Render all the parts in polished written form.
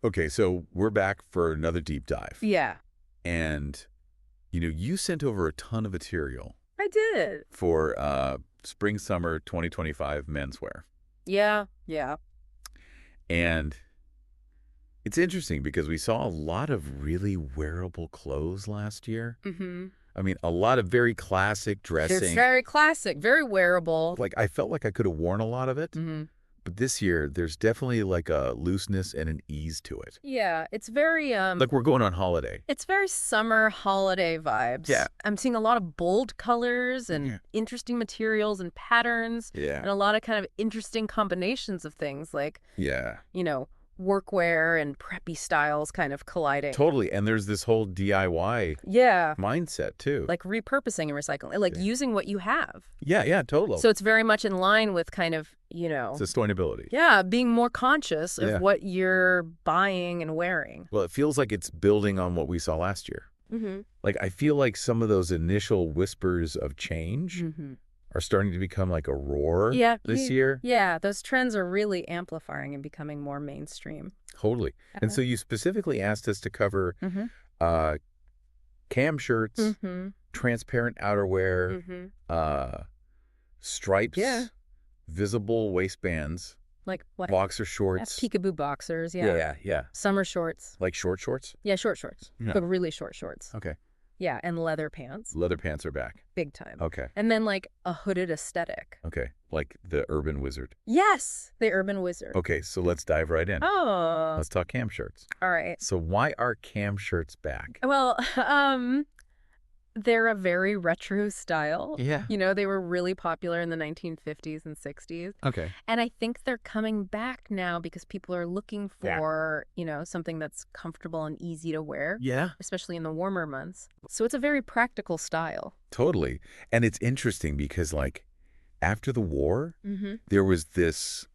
Okay, so we're back for another deep dive. Yeah, And, you sent over a ton of material I did. for spring-summer 2025 menswear. Yeah, yeah. And it's interesting because we saw a lot of really wearable clothes last year. Mm-hmm. I mean, a lot of very classic It's dressing. very classic, very wearable. Like, I felt like I could have worn a lot of it. Mm-hmm. But this year, there's definitely like a looseness and an ease to it. Yeah, it's very Like we're going on holiday. it's very summer holiday vibes. Yeah. I'm seeing a lot of bold colors and Yeah. interesting materials and patterns and Yeah. a lot of kind of interesting combinations of things like, Yeah. workwear and preppy styles kind of colliding. Totally. And there's this whole DIY Yeah, mindset too. like repurposing and recycling, like Yeah. using what you have. Yeah, totally. So it's very much in line with kind of, Sustainability. yeah, being more conscious of Yeah. what you're buying and wearing. Well, it feels like it's building on what we saw last year. Mm-hmm. Like, I feel like some of those initial whispers of change Mm-hmm. are starting to become like a roar this year. Yeah, those trends are really amplifying and becoming more mainstream. Totally. And so you specifically asked us to cover Mm-hmm. uh, cam shirts, Mm-hmm. transparent outerwear, Mm-hmm. stripes, Yeah. visible waistbands, Like what? boxer shorts. Peekaboo boxers, yeah. Yeah. Summer shorts. Like short shorts? Yeah, short shorts. Yeah. But really short shorts. Okay. Yeah, and leather pants. Leather pants are back. Big time. Okay. And then like a hooded aesthetic. Okay. Like the urban wizard. Yes, the urban wizard. Okay, so let's dive right in. Oh, Let's talk cam shirts. all right. So why are cam shirts back? Well, they're a very retro style. Yeah. They were really popular in the 1950s and 60s. Okay. And I think they're coming back now because people are looking for, something that's comfortable and easy to wear, Yeah. especially in the warmer months. So it's a very practical style. Totally. And it's interesting because, like, after the war, Mm-hmm. there was this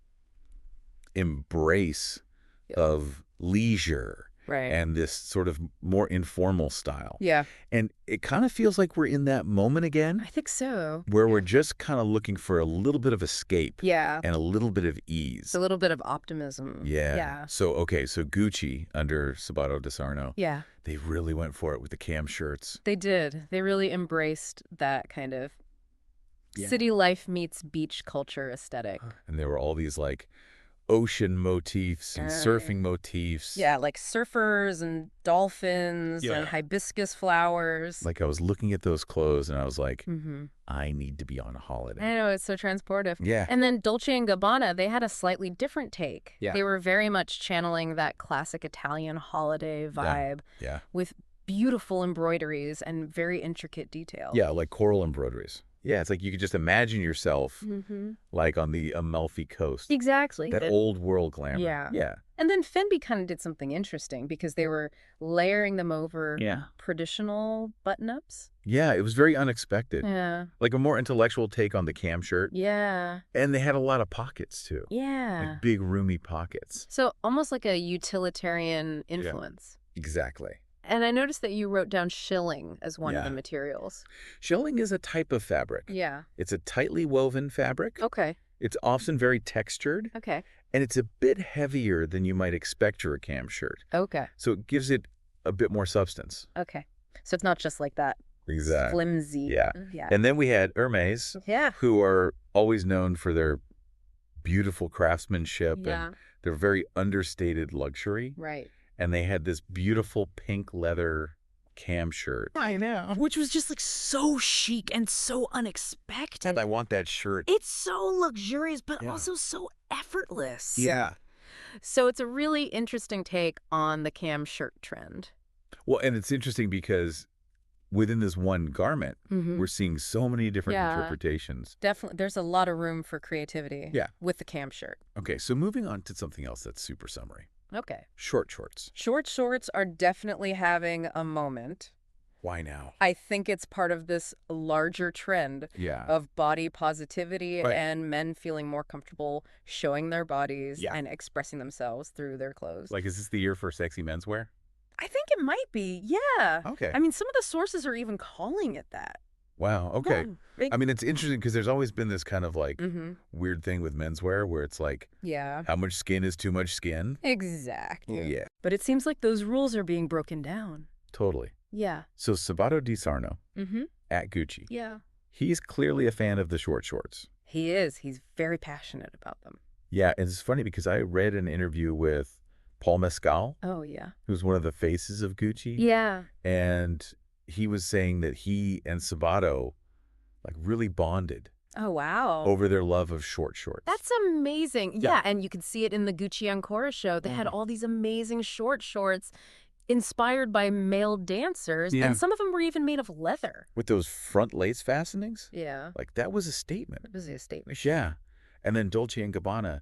embrace Yep. of leisure Right. and this sort of more informal style. Yeah, And it kind of feels like we're in that moment again I think so. where we're just kind of looking for a little bit of escape Yeah. and a little bit of ease. It's a little bit of optimism. Yeah. Yeah. So Gucci under Sabato De Sarno, Yeah, they really went for it with the cam shirts. they did. They really embraced that kind of Yeah. city life meets beach culture aesthetic. And there were all these like ocean motifs and surfing motifs. Yeah, like surfers and dolphins Yeah. and hibiscus flowers. Like I was looking at those clothes and I was like, Mm-hmm. I need to be on a holiday. I know, it's so transportive. Yeah. And then Dolce & Gabbana, they had a slightly different take. Yeah. They were very much channeling that classic Italian holiday vibe Yeah. with beautiful embroideries and very intricate detail. Yeah, like coral embroideries. Yeah, it's like you could just imagine yourself Mm-hmm. like on the Amalfi Coast. Exactly. That old world glamour. Yeah. Yeah. And then Fendi kind of did something interesting because they were layering them over Yeah. traditional button-ups. Yeah, it was very unexpected. Yeah. Like a more intellectual take on the cam shirt. Yeah. And they had a lot of pockets too. Yeah. Like big roomy pockets. So almost like a utilitarian influence. Exactly. And I noticed that you wrote down shilling as one of Yeah. the materials. Shilling is a type of fabric. Yeah. It's a tightly woven fabric. Okay. It's often very textured, Okay. and it's a bit heavier than you might expect for a cam shirt. Okay. So it gives it a bit more substance. Okay. So it's not just like that Exactly. flimsy. Yeah. Yeah. And then we had Hermes, Yeah. who are always known for their beautiful craftsmanship Yeah. and their very understated luxury. Right. And they had this beautiful pink leather cam shirt. I know. Which was just like so chic and so unexpected. And I want that shirt. It's so luxurious, but Yeah. also so effortless. Yeah. So it's a really interesting take on the cam shirt trend. Well, and it's interesting because within this one garment, Mm-hmm. we're seeing so many different Yeah. interpretations. Definitely. There's a lot of room for creativity Yeah. with the cam shirt. Okay, so moving on to something else that's super summery. Okay. Short shorts. Short shorts are definitely having a moment. Why now? I think it's part of this larger trend Yeah. of body positivity Right. and men feeling more comfortable showing their bodies Yeah. and expressing themselves through their clothes. Like, is this the year for sexy menswear? I think it might be. Yeah. Okay. I mean, some of the sources are even calling it that. Wow. Okay. Yeah. I mean, it's interesting because there's always been this kind of like Mm-hmm. weird thing with menswear where it's like, Yeah. how much skin is too much skin? Exactly. Yeah, But it seems like those rules are being broken down. totally. Yeah. So Sabato Di Sarno Mm-hmm. at Gucci, Yeah. he's clearly a fan of the short shorts. He is. He's very passionate about them. Yeah, and it's funny because I read an interview with Paul Mescal, Oh, yeah. who's one of the faces of Gucci. Yeah. And he was saying that he and Sabato like really bonded Oh, wow. over their love of short shorts. That's amazing. Yeah. Yeah, and you could see it in the Gucci Ancora show. They had all these amazing short shorts inspired by male dancers, Yeah. and some of them were even made of leather. With those front lace fastenings. Yeah. Like that was a statement. It was a statement. Yeah. And then Dolce & Gabbana,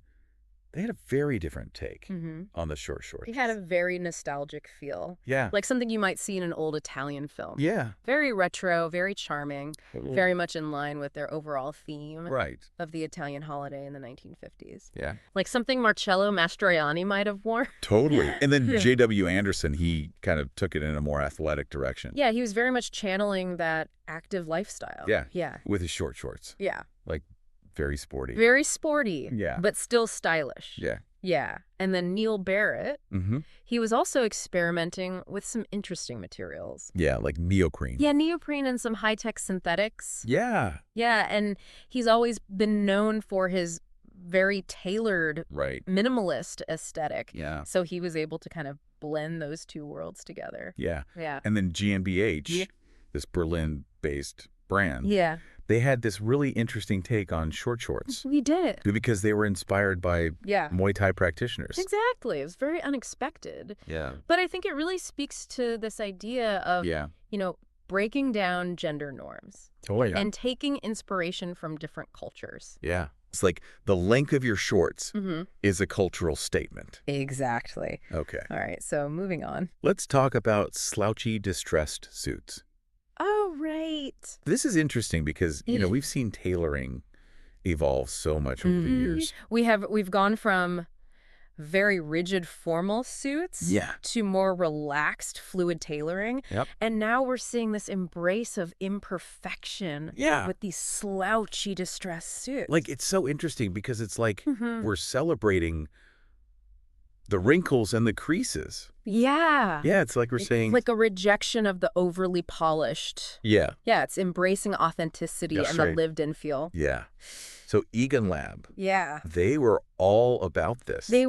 they had a very different take Mm-hmm. on the short shorts. They had a very nostalgic feel, Yeah. like something you might see in an old Italian film. Yeah. Very retro, very charming, very much in line with their overall theme Right. of the Italian holiday in the 1950s. Yeah. Like something Marcello Mastroianni might have worn. Totally. And then Yeah. J.W. Anderson, he kind of took it in a more athletic direction. Yeah, he was very much channeling that active lifestyle. Yeah. Yeah. With his short shorts. Yeah. Like very sporty. Very sporty. Yeah. But still stylish. Yeah. Yeah. And then Neil Barrett, Mm-hmm. he was also experimenting with some interesting materials. Yeah, like neoprene. Yeah, neoprene and some high-tech synthetics. Yeah. Yeah, and he's always been known for his very tailored, Right. minimalist aesthetic. Yeah. So he was able to kind of blend those two worlds together. Yeah. Yeah. And then GmbH, Yeah. this Berlin-based brand, Yeah. they had this really interesting take on short shorts We did. because they were inspired by Yeah. Muay Thai practitioners. Exactly. It was very unexpected. Yeah. But I think it really speaks to this idea of, Yeah. breaking down gender norms Oh, yeah. and taking inspiration from different cultures. Yeah. It's like the length of your shorts Mm-hmm. is a cultural statement. Exactly. Okay. All right. So moving on. Let's talk about slouchy, distressed suits. Oh, right. This is interesting because, we've seen tailoring evolve so much over the years. We've gone from very rigid formal suits Yeah. to more relaxed fluid tailoring. Yep. And now we're seeing this embrace of imperfection Yeah. with these slouchy distressed suits. Like, it's so interesting because it's like Mhm. we're celebrating the wrinkles and the creases. Yeah. Yeah, it's like we're saying... Like a rejection of the overly polished. Yeah. Yeah, it's embracing authenticity That's and right. the lived-in feel. Yeah. So Egan Lab, Yeah. they were all about this. They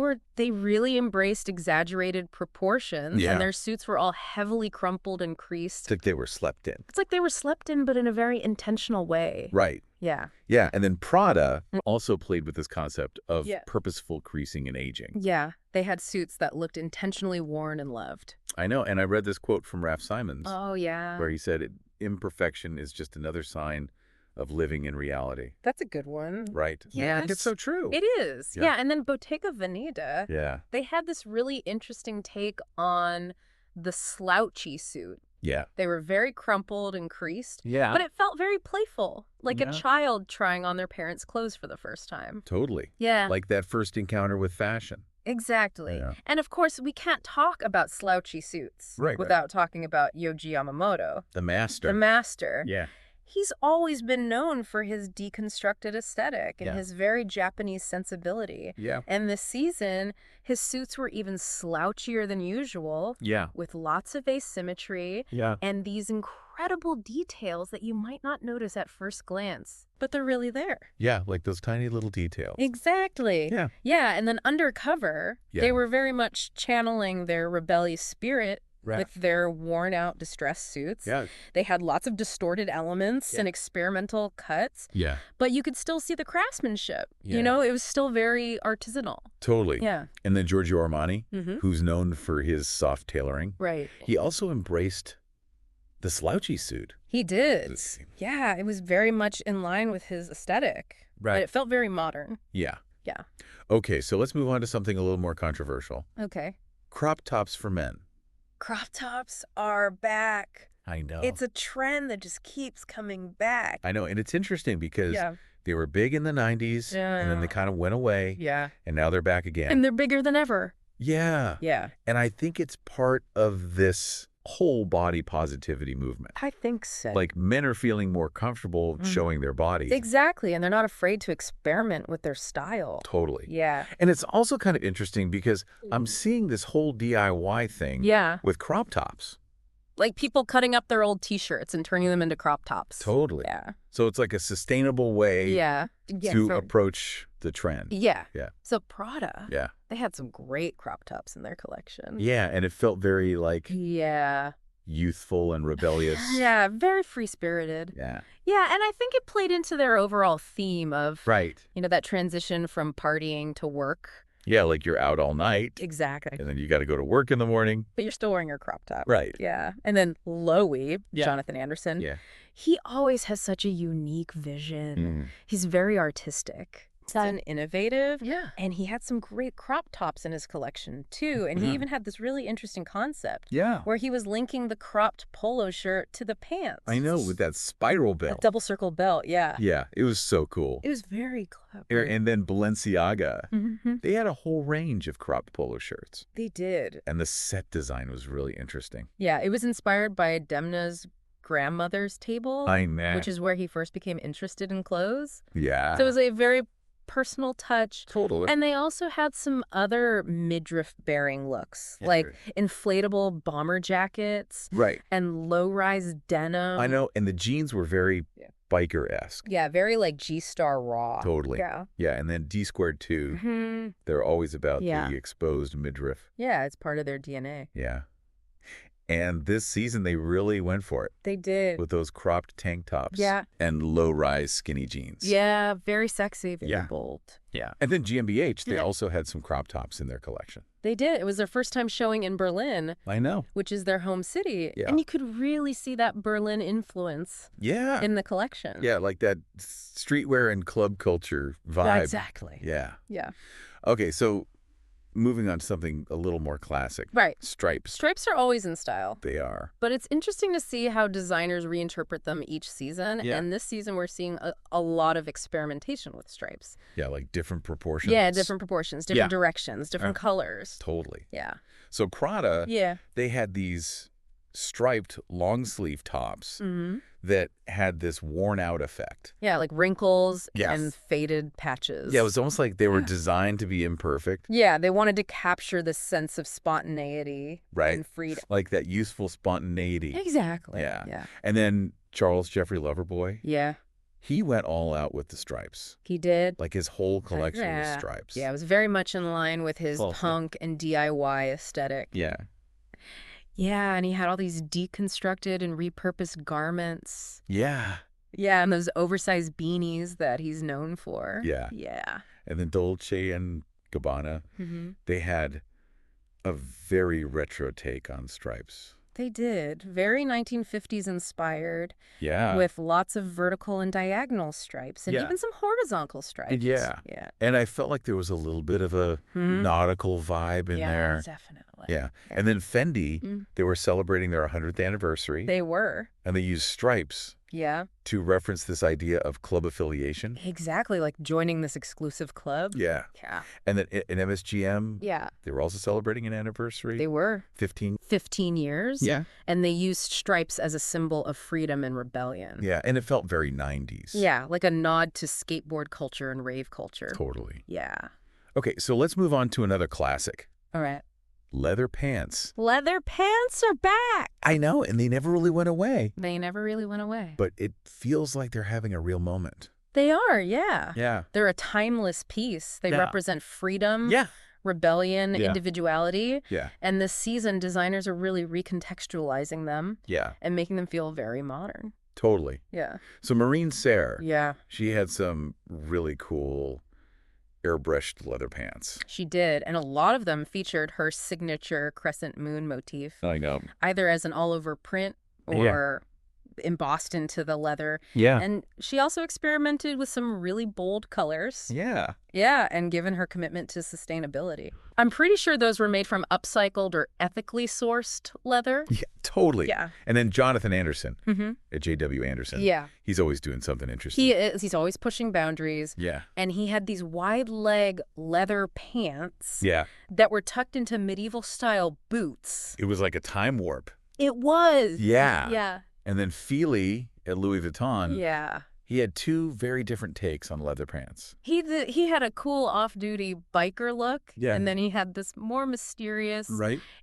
really embraced exaggerated proportions, Yeah. and their suits were all heavily crumpled and creased. It's like they were slept in. It's like they were slept in, but in a very intentional way. Right. Yeah. Yeah. And then Prada also played with this concept of Yeah. purposeful creasing and aging. Yeah. They had suits that looked intentionally worn and loved. I know. And I read this quote from Raf Simons Oh, yeah. where he said, imperfection is just another sign of living in reality. That's a good one. Right. Yeah, I think it's Yes. so true. It is. Yeah. Yeah. And then Bottega Veneta, Yeah. they had this really interesting take on the slouchy suit. Yeah. They were very crumpled and creased, Yeah. but it felt very playful, like Yeah. a child trying on their parents' clothes for the first time. Totally. Yeah, Like that first encounter with fashion. exactly. Yeah. And of course, we can't talk about slouchy suits Right. without talking about Yohji Yamamoto, The master. the master. Yeah. He's always been known for his deconstructed aesthetic and Yeah. his very Japanese sensibility. Yeah. And this season, his suits were even slouchier than usual, Yeah. with lots of asymmetry Yeah. and these incredible details that you might not notice at first glance, but they're really there. Yeah. Like those tiny little details. Exactly. Yeah. Yeah, and then undercover, Yeah. they were very much channeling their rebellious spirit Right. with their worn-out distressed suits. Yeah. They had lots of distorted elements Yeah. and experimental cuts, Yeah. but you could still see the craftsmanship. Yeah. It was still very artisanal. Totally. Yeah. And then Giorgio Armani, Mm-hmm. who's known for his soft tailoring, Right. he also embraced the slouchy suit. He did. This- Yeah, it was very much in line with his aesthetic. Right. But it felt very modern. Yeah. Yeah. Okay, so let's move on to something a little more controversial. Okay. Crop tops for men. Crop tops are back. I know. It's a trend that just keeps coming back. I know, and it's interesting because Yeah. they were big in the 90s, and then they kind of went away, Yeah. and now they're back again. And they're bigger than ever. Yeah. Yeah. And I think it's part of this whole body positivity movement. I think so. Like men are feeling more comfortable showing their bodies. Exactly. And they're not afraid to experiment with their style. Totally. Yeah. And it's also kind of interesting because I'm seeing this whole DIY thing Yeah. with crop tops. Like people cutting up their old T-shirts and turning them into crop tops. Totally. Yeah. So it's like a sustainable way Yeah. to approach the trend. Yeah. Yeah. So Prada, Yeah. they had some great crop tops in their collection. Yeah, and it felt very like Yeah. youthful and rebellious. Yeah, very free-spirited. Yeah. Yeah, and I think it played into their overall theme of, Right. that transition from partying to work. Yeah, like you're out all night Exactly. and then you got to go to work in the morning. But you're still wearing your crop top. Right. Yeah. And then Loewe, Yeah. Jonathan Anderson, Yeah. he always has such a unique vision. He's very artistic. And innovative. Yeah. And he had some great crop tops in his collection, too. And he even had this really interesting concept Yeah. where he was linking the cropped polo shirt to the pants. I know, with that spiral A belt. double circle belt, yeah. Yeah, it was so cool. It was very clever. And then Balenciaga, Mm-hmm. they had a whole range of cropped polo shirts. They did. And the set design was really interesting. Yeah, it was inspired by Demna's grandmother's table, I know. which is where he first became interested in clothes. Yeah. So it was a very personal touch. Totally. And they also had some other midriff-bearing looks, Yeah. like inflatable bomber jackets Right. and low-rise denim. I know. And the jeans were very biker-esque. Yeah, very like G-Star raw. Totally. Yeah. Yeah. And then D squared 2, Hmm. they're always about Yeah. the exposed midriff. Yeah, it's part of their DNA. Yeah. And this season, they really went for it They did. with those cropped tank tops. Yeah. And low-rise skinny jeans. Yeah, very sexy, very Yeah. bold. Yeah. And then GmbH, they Yeah. also had some crop tops in their collection. They did. It was their first time showing in Berlin, I know. which is their home city. Yeah. And you could really see that Berlin influence Yeah. in the collection. Yeah, like that streetwear and club culture vibe. Exactly. Yeah. Yeah. Okay, so moving on to something a little more classic. Right. Stripes. Stripes are always in style, They are. but it's interesting to see how designers reinterpret them each season. Yeah. And this season, we're seeing a lot of experimentation with stripes. Yeah, like different proportions. Yeah, different proportions, different Yeah. directions, different colors. Totally. Yeah. So Prada, Yeah. they had these striped long sleeve tops Mm-hmm. that had this worn out effect. Yeah, like wrinkles Yes. and faded patches. Yeah, it was almost like they were designed to be imperfect. Yeah, they wanted to capture the sense of spontaneity Right. and freedom. Like that youthful spontaneity. Exactly. Yeah. Yeah. And then Charles Jeffrey Loverboy, Yeah, he went all out with the stripes. he did. Like his whole collection was Yeah. stripes. Yeah, it was very much in line with his Well, punk and DIY aesthetic. Yeah. Yeah, and he had all these deconstructed and repurposed garments. Yeah. Yeah, and those oversized beanies that he's known for. Yeah. Yeah. And then Dolce and Gabbana, Mm-hmm. they had a very retro take on stripes. They did. Very 1950s inspired, Yeah. with lots of vertical and diagonal stripes, and Yeah. even some horizontal stripes. Yeah. Yeah. And I felt like there was a little bit of a Mhm. nautical vibe in Yeah, there. definitely. Yeah. And then Fendi, Mm. they were celebrating their 100th anniversary, They were. and they used stripes Yeah. to reference this idea of club affiliation. Exactly, like joining this exclusive club. Yeah. Yeah. And then in MSGM, Yeah. they were also celebrating an anniversary. They were 15. 15 years. Yeah. And they used stripes as a symbol of freedom and rebellion. Yeah. And it felt very 90s. Yeah, like a nod to skateboard culture and rave culture. Totally. Yeah. Okay, so let's move on to another classic. All right. Leather pants. Leather pants are back. I know, and they never really went away. They never really went away. But it feels like they're having a real moment. They are, yeah. Yeah. They're a timeless piece. They Yeah. represent freedom, Yeah. rebellion, Yeah. individuality. Yeah. And this season, designers are really recontextualizing them Yeah. and making them feel very modern. Totally. Yeah. So Maureen Sayre, Yeah, she had some really cool airbrushed leather pants. she did. And a lot of them featured her signature crescent moon motif, I know. either as an all-over print Yeah. or embossed into the leather. Yeah. And she also experimented with some really bold colors. Yeah. Yeah, and given her commitment to sustainability. I'm pretty sure those were made from upcycled or ethically sourced leather. Yeah, totally. Yeah. And then Jonathan Anderson Mm-hmm. at J.W. Anderson. Yeah. He's always doing something interesting. He is. He's always pushing boundaries. Yeah. And he had these wide leg leather pants Yeah. that were tucked into medieval style boots. It was like a time warp. It was. Yeah. Yeah. And then Feely at Louis Vuitton, Yeah. he had two very different takes on leather pants. He had a cool off-duty biker look. Yeah. And then he had this more mysterious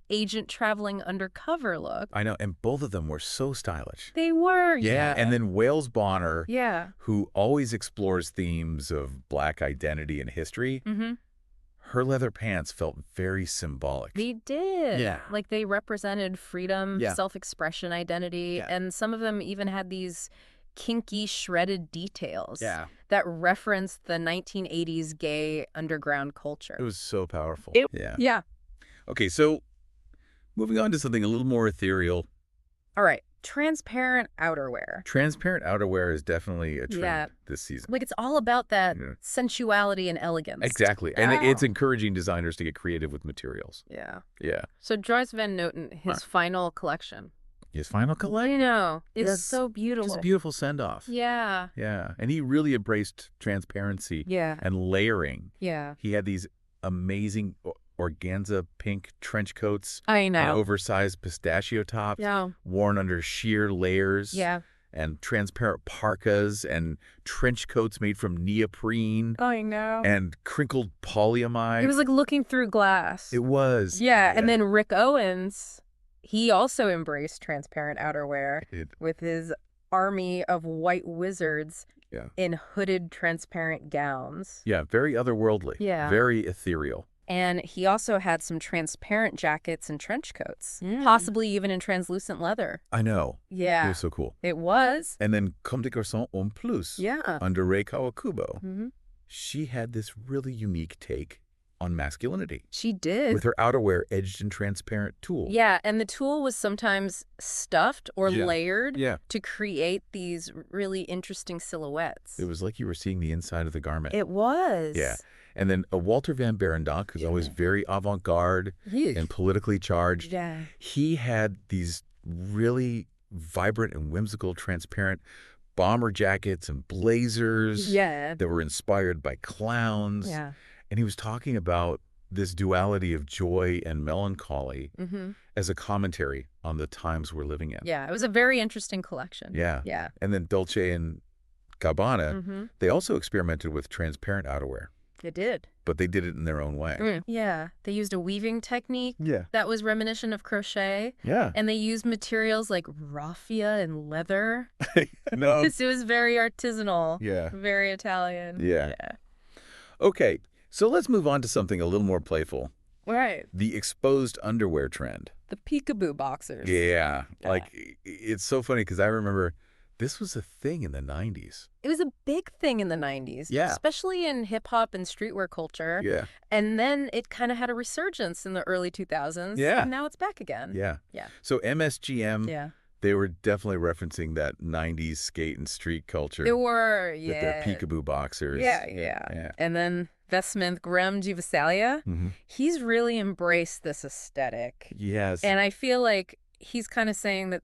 agent traveling undercover look. I know. And both of them were so stylish. They were. Yeah. And then Wales Bonner, Yeah. who always explores themes of Black identity and history, Mm-hmm. her leather pants felt very symbolic. They did. Yeah. Like they represented freedom, Yeah. self-expression, identity. Yeah. And some of them even had these kinky shredded details Yeah. that referenced the 1980s gay underground culture. It was so powerful. Yeah. Yeah. Okay, so moving on to something a little more ethereal. All right. Transparent outerwear. Transparent outerwear is definitely a trend Yeah. this season. Like it's all about that Yeah. sensuality and elegance. Exactly. And Oh. it's encouraging designers to get creative with materials. Yeah. Yeah. So Joyce Van Noten, his final collection. His final collection. I know. It's Yes. so beautiful. Just a beautiful send-off. Yeah. Yeah. And he really embraced transparency Yeah. and layering. Yeah. He had these amazing organza pink trench coats, I know. oversized pistachio tops, Yeah. worn under sheer layers. Yeah. And transparent parkas and trench coats made from neoprene I know. and crinkled polyamide. It was like looking through glass. It was. Yeah. And then Rick Owens, he also embraced transparent outerwear It- with his army of white wizards Yeah. in hooded transparent gowns. Yeah, very otherworldly. Yeah. Very ethereal. And he also had some transparent jackets and trench coats, possibly even in translucent leather. I know. It Yeah. was so cool. It was. And then Comme des Garçons en plus, Yeah. under Rei Kawakubo, Mm-hmm. she had this really unique take on masculinity She did. with her outerwear edged in transparent tulle. Yeah, and the tulle was sometimes stuffed or Yeah. layered Yeah. to create these really interesting silhouettes. It was like you were seeing the inside of the garment. It was. Yeah. And then Walter Van Berendank, who's always very avant-garde and politically charged, Yeah. he had these really vibrant and whimsical, transparent bomber jackets and blazers Yeah. that were inspired by clowns. Yeah. And he was talking about this duality of joy and melancholy Mm-hmm. as a commentary on the times we're living in. Yeah. It was a very interesting collection. Yeah. Yeah. And then Dolce and Gabbana, Mm-hmm. they also experimented with transparent outerwear, It did. but they did it in their own way. Yeah. They used a weaving technique Yeah. that was reminiscent of crochet. Yeah. And they used materials like raffia and leather. No. It was very artisanal. Yeah. Very Italian. Yeah. Okay. So let's move on to something a little more playful. Right. The exposed underwear trend. The peekaboo boxers. Yeah. Yeah. Like, it's so funny because I remember this was a thing in the 90s. It was a big thing in the 90s. Yeah. Especially in hip-hop and streetwear culture. Yeah. And then it kind of had a resurgence in the early 2000s. Yeah. And now it's back again. Yeah. Yeah. So MSGM, Yeah. they were definitely referencing that 90s skate and street culture. They were, With yeah. their peekaboo boxers. Yeah. Yeah. And then Vesmith Graham Givasalia, Mhm. he's really embraced this aesthetic. Yes. And I feel like he's kind of saying that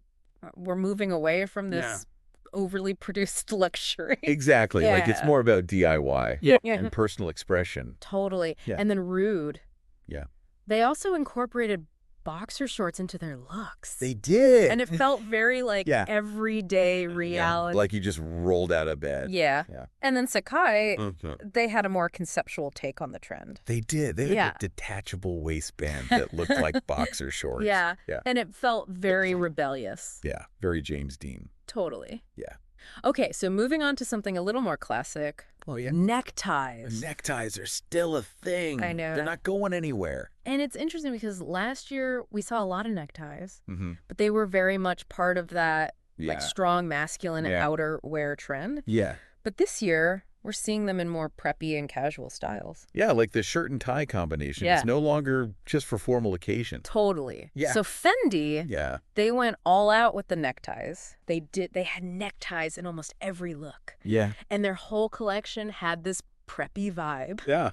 we're moving away from this overly produced luxury. Exactly. Like, it's Yeah. more about DIY Yeah. and personal expression. Totally. Yeah. And then Rude. Yeah. They also incorporated boxer shorts into their looks. They did. And it felt very like Yeah. everyday reality. Like you just rolled out of bed. Yeah. Yeah. And then Sakai, Okay. they had a more conceptual take on the trend. They did. They had Yeah. a detachable waistband that looked like boxer shorts. Yeah. Yeah. And it felt very rebellious. Yeah. Very James Dean. Totally. Yeah. Okay, so moving on to something a little more classic. Oh, yeah. Neckties. Neckties are still a thing. I know. They're not going anywhere. And it's interesting because last year we saw a lot of neckties, Mm-hmm. but they were very much part of that Yeah. like strong masculine Yeah. outerwear trend. Yeah. But this year, we're seeing them in more preppy and casual styles. Yeah, like the shirt and tie combination. Yeah. It's no longer just for formal occasion. Totally. Yeah. So Fendi, Yeah. they went all out with the neckties. They had neckties in almost every look. Yeah. And their whole collection had this preppy vibe. Yeah.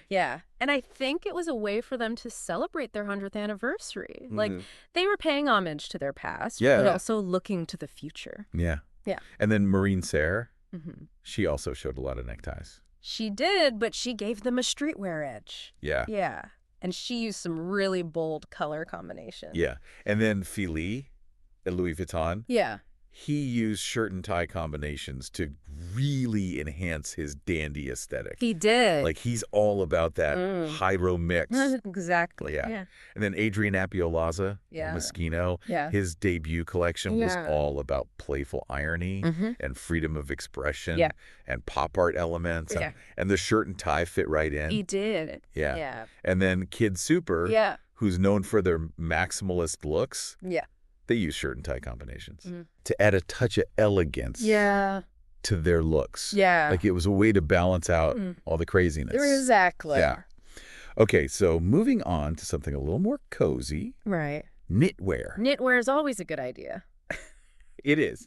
Yeah. And I think it was a way for them to celebrate their 100th anniversary. Like, they were paying homage to their past, Yeah. but also looking to the future. Yeah. Yeah. And then Maureen Serre, Mm-hmm. she also showed a lot of neckties. She did, but she gave them a streetwear edge. Yeah. Yeah. And she used some really bold color combinations. Yeah. And then Philly at Louis Vuitton, Yeah. he used shirt and tie combinations to really enhance his dandy aesthetic. He did. Like, he's all about that Hyro mix. Exactly. Yeah. And then Adrian Appiolazza, Yeah. Moschino, Yeah. his debut collection was Yeah. all about playful irony and freedom of expression Yeah. and pop art elements. Yeah. And the shirt and tie fit right in. He did. Yeah. Yeah. And then Kid Super, Yeah. who's known for their maximalist looks, Yeah. they use shirt and tie combinations to add a touch of elegance Yeah. to their looks. Yeah. Like, it was a way to balance out all the craziness. Exactly. Yeah. Okay, so moving on to something a little more cozy, Right. knitwear. Knitwear is always a good idea. It is.